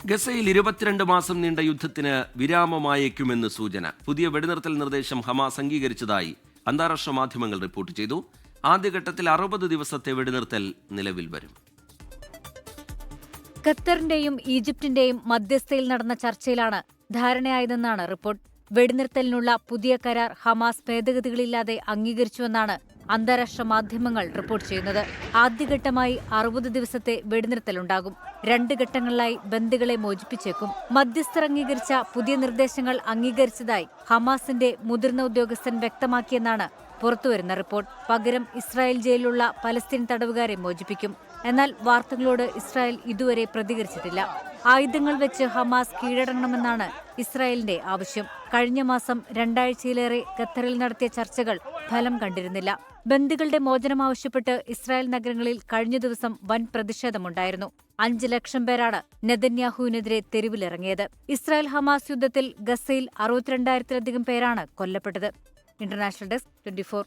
ഗസയിൽ 22 മാസം നീണ്ട യുദ്ധത്തിന് വിരാമമായേക്കുമെന്ന് സൂചന. പുതിയ വെടിനിർത്തൽ നിർദ്ദേശം ഹമാസ് അംഗീകരിച്ചതായി അന്താരാഷ്ട്ര മാധ്യമങ്ങൾ റിപ്പോർട്ട് ചെയ്തു. ആദ്യഘട്ടത്തിൽ 60 ദിവസത്തെ വെടിനിർത്തൽ നിലവിൽ വരും. ഖത്തറിന്റെയും ഈജിപ്തിന്റെയും മധ്യസ്ഥയിൽ നടന്ന ചർച്ചയിലാണ് ധാരണയായതെന്നാണ് റിപ്പോർട്ട്. വെടിനിർത്തലിനുള്ള പുതിയ കരാർ ഹമാസ് ഭേദഗതികളില്ലാതെ അംഗീകരിച്ചുവെന്നാണ് അന്താരാഷ്ട്ര മാധ്യമങ്ങൾ റിപ്പോർട്ട് ചെയ്യുന്നത്. ആദ്യഘട്ടമായി 60 ദിവസത്തെ വെടിനിർത്തലുണ്ടാകും. 2 ഘട്ടങ്ങളിലായി ബന്ദികളെ മോചിപ്പിച്ചേക്കും. മധ്യസ്ഥർ അംഗീകരിച്ച പുതിയ നിർദ്ദേശങ്ങൾ അംഗീകരിച്ചതായി ഹമാസിന്റെ മുതിർന്ന ഉദ്യോഗസ്ഥൻ വ്യക്തമാക്കിയെന്നാണ് പുറത്തുവരുന്ന റിപ്പോർട്ട്. പകരം ഇസ്രായേൽ ജയിലിലുള്ള പലസ്തീൻ തടവുകാരെ മോചിപ്പിക്കും. എന്നാൽ വാർത്തകളോട് ഇസ്രായേൽ ഇതുവരെ പ്രതികരിച്ചിട്ടില്ല. ആയുധങ്ങൾ വെച്ച് ഹമാസ് കീഴടങ്ങണമെന്നാണ് ഇസ്രായേലിന്റെ ആവശ്യം. കഴിഞ്ഞ മാസം 2 ആഴ്ചയിലേറെ ഖത്തറിൽ നടത്തിയ ചർച്ചകൾ ഫലം കണ്ടിരുന്നില്ല. ബന്ദികളുടെ മോചനം ആവശ്യപ്പെട്ട് ഇസ്രായേൽ നഗരങ്ങളിൽ കഴിഞ്ഞ ദിവസം വൻ പ്രതിഷേധമുണ്ടായിരുന്നു. 5 ലക്ഷം പേരാണ് നെതന്യാഹുവിനെതിരെ തെരുവിലിറങ്ങിയത്. ഇസ്രായേൽ ഹമാസ് യുദ്ധത്തിൽ ഗസയിൽ 62,000-ലധികം പേരാണ് കൊല്ലപ്പെട്ടത്. International desk 24.